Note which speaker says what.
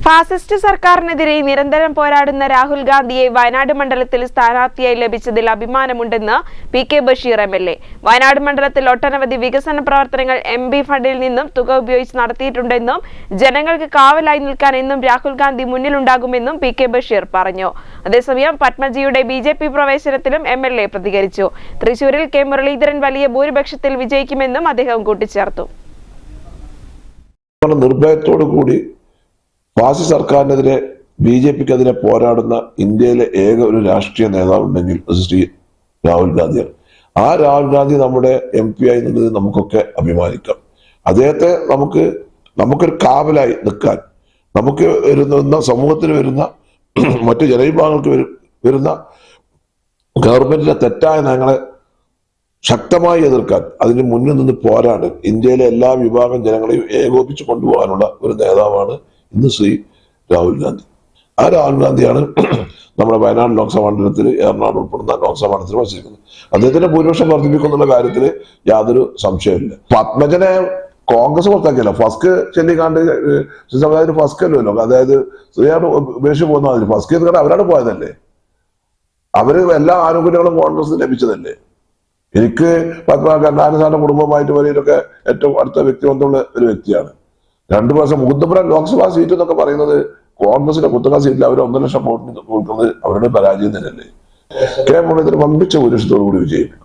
Speaker 1: Fascist സർക്കാരിനെതിരെ നിരന്തരം പോരാടുന്ന രാഹുൽ ഗാന്ധിയെ വയനാട് മണ്ഡലത്തിൽ സ്ഥാനാർത്ഥിയായി ലഭിച്ചതിൽ അഭിമാനമുണ്ടെന്ന് പി.കെ. ബഷീർ എം.എൽ.എ. വയനാട് മണ്ഡലത്തിൽ ഒട്ടനവധി വികസന പ്രവർത്തനങ്ങൾ എം.പി. ഫണ്ടിൽ നിന്നും തുക ഉപയോഗിച്ച് നടത്തിയിട്ടുണ്ടെന്നും ജനങ്ങൾക്ക് കാവലായി നിൽക്കാൻ എന്നും രാഹുൽ ഗാന്ധി മുന്നിലുണ്ടാകുമെന്നും പി.കെ. ബഷീർ പറഞ്ഞു. അതേസമയം പത്മജിയുടെ ബി.ജെ.പി. പ്രവേശനത്തിലും എം.എൽ.എ. പ്രതികരിച്ചു. തൃശൂരിൽ കെ. മുരളീധരൻ വലിയ ഭൂരിപക്ഷത്തിൽ വിജയിക്കുമെന്നും അദ്ദേഹം കൂട്ടിച്ചേർത്തു.
Speaker 2: നിർഭയത്തോടുകൂടി ഫാസിസ്റ്റ് സർക്കാരിനെതിരെ ബി.ജെ.പിക്കെതിരെ പോരാടുന്ന ഇന്ത്യയിലെ ഏക ഒരു രാഷ്ട്രീയ നേതാവുണ്ടെങ്കിൽ ശ്രീ രാഹുൽ ഗാന്ധിയാണ്. ആ രാഹുൽ ഗാന്ധി നമ്മുടെ എം.പി. ആയി നിന്നത് നമുക്കൊക്കെ അഭിമാനിക്കാം. അദ്ദേഹത്തെ നമുക്കൊരു കാവലായി നിൽക്കാൻ, നമുക്ക് വരുന്ന സമൂഹത്തിന് വരുന്ന മറ്റു ജനവിഭാഗങ്ങൾക്ക് വരുന്ന ഗവൺമെന്റിന്റെ തെറ്റായ നയങ്ങളെ ശക്തമായി എതിർക്കാൻ, അതിന് മുന്നിൽ നിന്ന് പോരാട് ഇന്ത്യയിലെ എല്ലാ വിഭാഗം ജനങ്ങളെയും ഏകോപിച്ച് കൊണ്ടുപോകാനുള്ള ഒരു നേതാവാണ് ഇന്ന് ശ്രീ രാഹുൽ ഗാന്ധി. ആ രാഹുൽ ഗാന്ധിയാണ് നമ്മുടെ വയനാട് ലോക്സഭാ മണ്ഡലത്തിൽ എറണാകുളം ഉൾപ്പെടുന്ന ലോക്സഭാ മണ്ഡലത്തിൽ മത്സരിക്കുന്നത്. അദ്ദേഹത്തിന്റെ ഭൂരിപക്ഷം വർദ്ധിപ്പിക്കുന്നുള്ള കാര്യത്തിൽ യാതൊരു സംശയമില്ല. പത്മജനെ കോൺഗ്രസ് പുറത്താക്കിയല്ലോ, ഫസ്ക് ചൊല്ലിക്കാണ്ട് സമുദായത്തിന് ഫസ്ക് അല്ലല്ലോ, അതായത് സ്ത്രീയാണ് ഉപേക്ഷിച്ച് പോകുന്ന അതിന് ഫസ്ക് ചെയ്ത് അവരാണ് പോയതല്ലേ. അവര് എല്ലാ ആനുകൂല്യങ്ങളും കോൺഗ്രസിന് ലഭിച്ചതല്ലേ. എനിക്ക് കരുണാനിധിയുടെ കുടുംബമായിട്ട് വരെയൊക്കെ ഏറ്റവും അടുത്ത വ്യക്തിബന്ധമുള്ള ഒരു വ്യക്തിയാണ്. 2 വർഷം മുകുന്ദപുരം ലോക്സഭാ സീറ്റ് എന്നൊക്കെ പറയുന്നത് കോൺഗ്രസിന്റെ കുത്തക സീറ്റിൽ അവർ 1 ലക്ഷം വോട്ടിന് കൊടുക്കുന്നത് അവരുടെ പരാജയം തന്നെയല്ലേ. കെ മുരളീധരൻ വമ്പിച്ച ഭൂരിപക്ഷത്തോടു കൂടി വിജയിക്കും.